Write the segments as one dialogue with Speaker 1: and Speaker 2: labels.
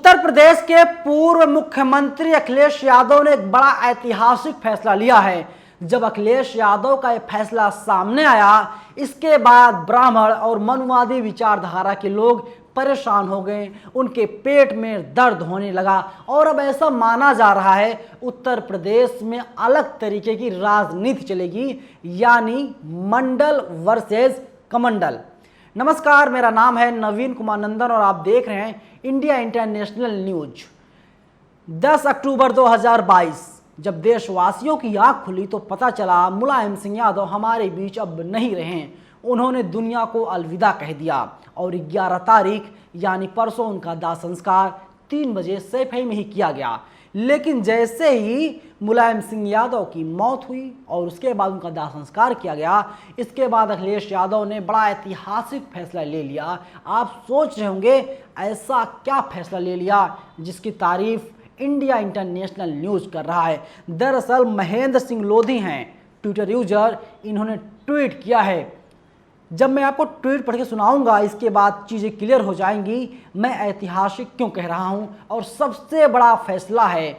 Speaker 1: उत्तर प्रदेश के पूर्व मुख्यमंत्री अखिलेश यादव ने एक बड़ा ऐतिहासिक फैसला लिया है। जब अखिलेश यादव का यह फैसला सामने आया, इसके बाद ब्राह्मण और मनुवादी विचारधारा के लोग परेशान हो गए, उनके पेट में दर्द होने लगा और अब ऐसा माना जा रहा है उत्तर प्रदेश में अलग तरीके की राजनीति चलेगी, यानी मंडल वर्सेस कमंडल। नमस्कार, मेरा नाम है नवीन कुमार नंदन और आप देख रहे हैं इंडिया इंटरनेशनल न्यूज। 10 अक्टूबर 2022 जब देशवासियों की आंख खुली तो पता चला मुलायम सिंह यादव हमारे बीच अब नहीं रहे। उन्होंने दुनिया को अलविदा कह दिया और 11 तारीख यानी परसों उनका दाह संस्कार 3 बजे सैफई में ही किया गया। लेकिन जैसे ही मुलायम सिंह यादव की मौत हुई और उसके बाद उनका दाह संस्कार किया गया, इसके बाद अखिलेश यादव ने बड़ा ऐतिहासिक फैसला ले लिया। आप सोच रहे होंगे ऐसा क्या फैसला ले लिया जिसकी तारीफ इंडिया इंटरनेशनल न्यूज कर रहा है। दरअसल महेंद्र सिंह लोधी हैं ट्विटर यूजर, इन्होंने ट्वीट किया है। जब मैं आपको ट्वीट पढ़ के सुनाऊंगा, इसके बाद चीज़ें क्लियर हो जाएंगी मैं ऐतिहासिक क्यों कह रहा हूं। और सबसे बड़ा फैसला है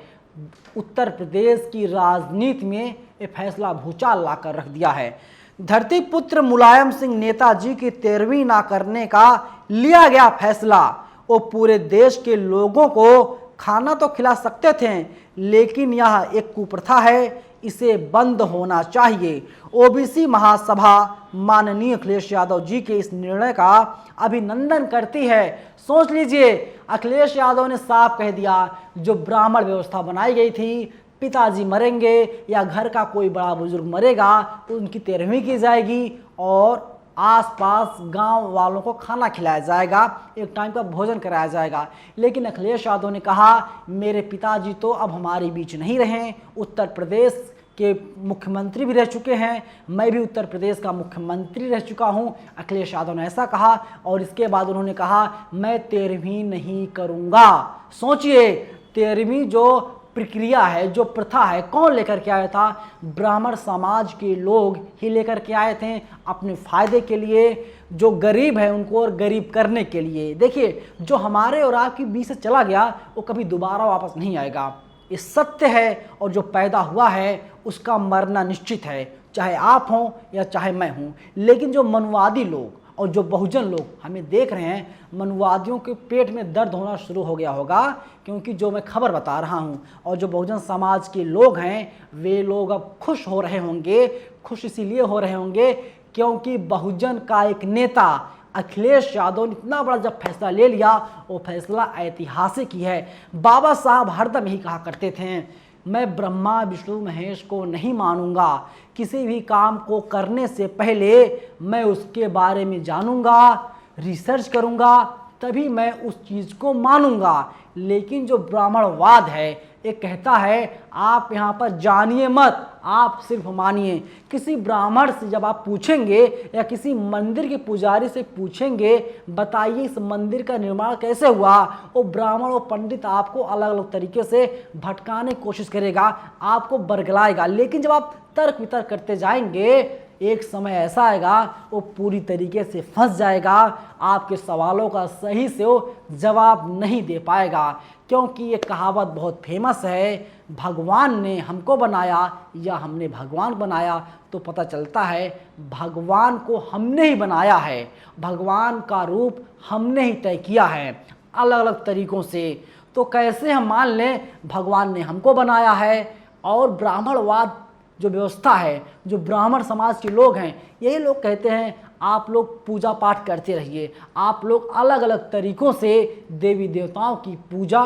Speaker 1: उत्तर प्रदेश की राजनीति में, ये फैसला भूचाल ला कर रख दिया है। धरती पुत्र मुलायम सिंह नेताजी की 13वीं ना करने का लिया गया फैसला। वो पूरे देश के लोगों को खाना तो खिला सकते थे, लेकिन यह एक कुप्रथा है, इसे बंद होना चाहिए। ओबीसी महासभा माननीय अखिलेश यादव जी के इस निर्णय का अभिनंदन करती है। सोच लीजिए, अखिलेश यादव ने साफ कह दिया, जो ब्राह्मण व्यवस्था बनाई गई थी, पिताजी मरेंगे या घर का कोई बड़ा बुजुर्ग मरेगा तो उनकी 13वीं की जाएगी और आसपास गांव वालों को खाना खिलाया जाएगा, एक टाइम का भोजन कराया जाएगा। लेकिन अखिलेश यादव ने कहा मेरे पिताजी तो अब हमारे बीच नहीं रहे, उत्तर प्रदेश के मुख्यमंत्री भी रह चुके हैं, मैं भी उत्तर प्रदेश का मुख्यमंत्री रह चुका हूं। अखिलेश यादव ने ऐसा कहा और इसके बाद उन्होंने कहा मैं 13वीं नहीं करूंगा। सोचिए, 13वीं जो प्रक्रिया है, जो प्रथा है, कौन लेकर के आया था? ब्राह्मण समाज के लोग ही लेकर के आए थे अपने फायदे के लिए। जो गरीब है उनको और गरीब करने के लिए। देखिए, जो हमारे और आपके बीच से चला गया वो कभी दोबारा वापस नहीं आएगा, ये सत्य है। और जो पैदा हुआ है उसका मरना निश्चित है, चाहे आप हों या चाहे मैं हूं। लेकिन जो मनुवादी लोग और जो बहुजन लोग हमें देख रहे हैं, मनुवादियों के पेट में दर्द होना शुरू हो गया होगा, क्योंकि जो मैं खबर बता रहा हूं और जो बहुजन समाज के लोग हैं वे लोग अब खुश हो रहे होंगे। खुश इसीलिए हो रहे होंगे क्योंकि बहुजन का एक नेता अखिलेश यादव ने इतना बड़ा जब फैसला ले लिया, वो फैसला ऐतिहासिक ही है। बाबा साहब हरदम यही कहा करते थे, मैं ब्रह्मा विष्णु महेश को नहीं मानूंगा, किसी भी काम को करने से पहले मैं उसके बारे में जानूंगा, रिसर्च करूंगा, तभी मैं उस चीज़ को मानूंगा। लेकिन जो ब्राह्मणवाद है ये कहता है आप यहाँ पर जानिए मत, आप सिर्फ मानिए। किसी ब्राह्मण से जब आप पूछेंगे या किसी मंदिर के पुजारी से पूछेंगे बताइए इस मंदिर का निर्माण कैसे हुआ, वो ब्राह्मण और पंडित आपको अलग अलग तरीके से भटकाने की कोशिश करेगा, आपको बरगलाएगा। लेकिन जब आप तर्क वितर्क करते जाएंगे, एक समय ऐसा आएगा वो पूरी तरीके से फंस जाएगा, आपके सवालों का सही से वो जवाब नहीं दे पाएगा। क्योंकि ये कहावत बहुत फेमस है, भगवान ने हमको बनाया या हमने भगवान बनाया, तो पता चलता है भगवान को हमने ही बनाया है, भगवान का रूप हमने ही तय किया है अलग अलग तरीक़ों से। तो कैसे हम मान लें भगवान ने हमको बनाया है? और ब्राह्मणवाद जो व्यवस्था है, जो ब्राह्मण समाज के लोग हैं, यही लोग कहते हैं आप लोग पूजा पाठ करते रहिए, आप लोग अलग अलग तरीक़ों से देवी देवताओं की पूजा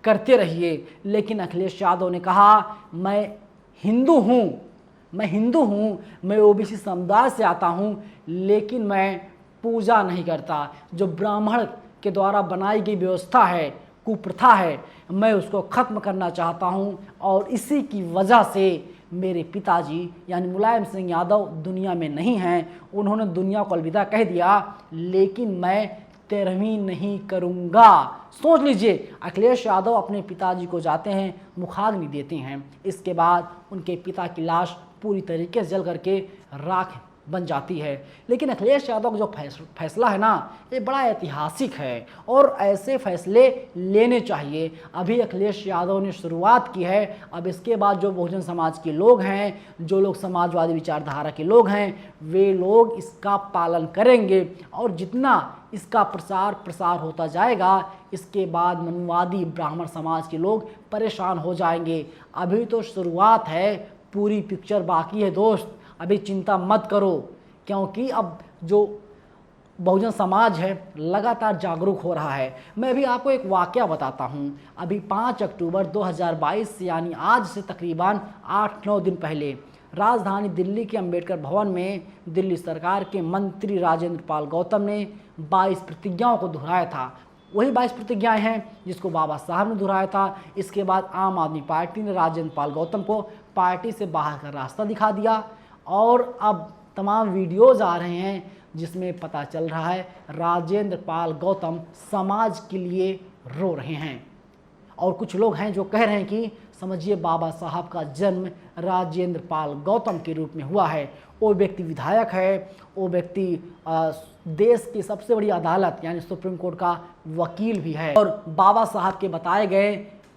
Speaker 1: करते रहिए। लेकिन अखिलेश यादव ने कहा मैं हिंदू हूँ, मैं ओबीसी समुदाय से आता हूँ, लेकिन मैं पूजा नहीं करता। जो ब्राह्मण के द्वारा बनाई गई व्यवस्था है, कुप्रथा है, मैं उसको ख़त्म करना चाहता हूँ। और इसी की वजह से मेरे पिताजी यानी मुलायम सिंह यादव दुनिया में नहीं हैं, उन्होंने दुनिया को अलविदा कह दिया, लेकिन मैं 13वीं नहीं करूँगा। सोच लीजिए, अखिलेश यादव अपने पिताजी को जाते हैं, मुखाग्नि देते हैं, इसके बाद उनके पिता की लाश पूरी तरीके से जल करके राख बन जाती है। लेकिन अखिलेश यादव का जो फैसला है ना, ये बड़ा ऐतिहासिक है और ऐसे फैसले लेने चाहिए। अभी अखिलेश यादव ने शुरुआत की है, अब इसके बाद जो बहुजन समाज के लोग हैं, जो लोग समाजवादी विचारधारा के लोग हैं, वे लोग इसका पालन करेंगे और जितना इसका प्रसार होता जाएगा, इसके बाद मनुवादी ब्राह्मण समाज के लोग परेशान हो जाएंगे। अभी तो शुरुआत है, पूरी पिक्चर बाकी है दोस्त। अभी चिंता मत करो, क्योंकि अब जो बहुजन समाज है लगातार जागरूक हो रहा है। मैं भी आपको एक वाकया बताता हूँ। अभी 5 अक्टूबर 2022 यानी आज से तकरीबन 8-9 दिन पहले राजधानी दिल्ली के अंबेडकर भवन में दिल्ली सरकार के मंत्री राजेंद्र पाल गौतम ने 22 प्रतिज्ञाओं को दोहराया था। वही 22 प्रतिज्ञाएं हैं जिसको बाबा साहब ने दोहराया था। इसके बाद आम आदमी पार्टी ने राजेंद्र पाल गौतम को पार्टी से बाहर का रास्ता दिखा दिया और अब तमाम वीडियोज़ आ रहे हैं जिसमें पता चल रहा है राजेंद्र पाल गौतम समाज के लिए रो रहे हैं। और कुछ लोग हैं जो कह रहे हैं कि समझिए बाबा साहब का जन्म राजेंद्र पाल गौतम के रूप में हुआ है। वो व्यक्ति विधायक है, वो व्यक्ति देश की सबसे बड़ी अदालत यानी सुप्रीम कोर्ट का वकील भी है और बाबा साहब के बताए गए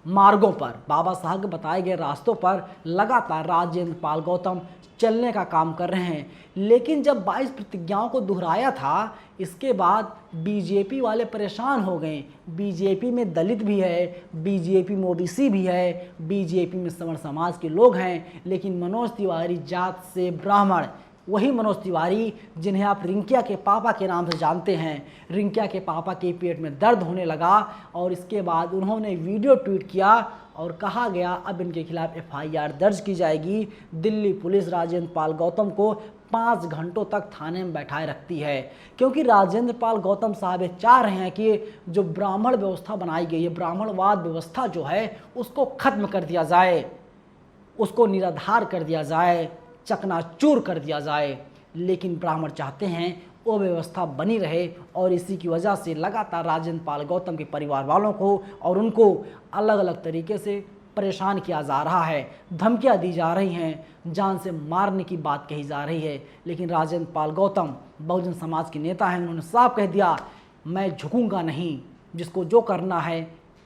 Speaker 1: मार्गों पर, बाबा साहब के बताए गए रास्तों पर लगातार राजेंद्र पाल गौतम चलने का काम कर रहे हैं। लेकिन जब 22 प्रतिज्ञाओं को दोहराया था, इसके बाद बीजेपी वाले परेशान हो गए। बीजेपी में दलित भी है, बीजेपी में ओबीसी भी है, बीजेपी में सवर्ण समाज के लोग हैं, लेकिन मनोज तिवारी जात से ब्राह्मण, वही मनोज तिवारी जिन्हें आप रिंकिया के पापा के नाम से जानते हैं, रिंकिया के पापा के पेट में दर्द होने लगा और इसके बाद उन्होंने वीडियो ट्वीट किया और कहा गया अब इनके खिलाफ एफआईआर दर्ज की जाएगी। दिल्ली पुलिस राजेंद्र पाल गौतम को 5 घंटों तक थाने में बैठाए रखती है, क्योंकि राजेंद्र पाल गौतम साहब ये चाह रहे हैं कि जो ब्राह्मण व्यवस्था बनाई गई है, ब्राह्मणवाद व्यवस्था जो है उसको खत्म कर दिया जाए, उसको निराधार कर दिया जाए, चकनाचूर कर दिया जाए। लेकिन ब्राह्मण चाहते हैं वो व्यवस्था बनी रहे और इसी की वजह से लगातार राजेंद्र पाल गौतम के परिवार वालों को और उनको अलग अलग तरीके से परेशान किया जा रहा है, धमकियां दी जा रही हैं, जान से मारने की बात कही जा रही है। लेकिन राजेंद्र पाल गौतम बहुजन समाज के नेता हैं, उन्होंने साफ कह दिया मैं झुकूंगा नहीं, जिसको जो करना है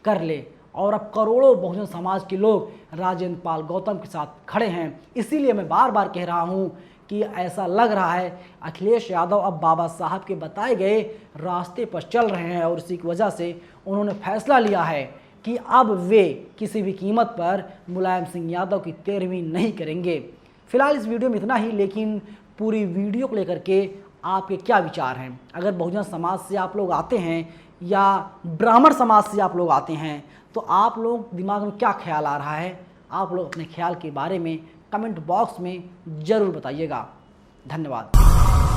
Speaker 1: कर ले। और अब करोड़ों बहुजन समाज के लोग राजेंद्र पाल गौतम के साथ खड़े हैं। इसीलिए मैं बार बार कह रहा हूँ कि ऐसा लग रहा है अखिलेश यादव अब बाबा साहब के बताए गए रास्ते पर चल रहे हैं और इसी की वजह से उन्होंने फैसला लिया है कि अब वे किसी भी कीमत पर मुलायम सिंह यादव की तेरहवीं नहीं करेंगे। फिलहाल इस वीडियो में इतना ही, लेकिन पूरी वीडियो को लेकर के आपके क्या विचार हैं? अगर बहुजन समाज से आप लोग आते हैं या ब्राह्मण समाज से आप लोग आते हैं तो आप लोग दिमाग में क्या ख्याल आ रहा है? आप लोग अपने ख्याल के बारे में कमेंट बॉक्स में ज़रूर बताइएगा। धन्यवाद।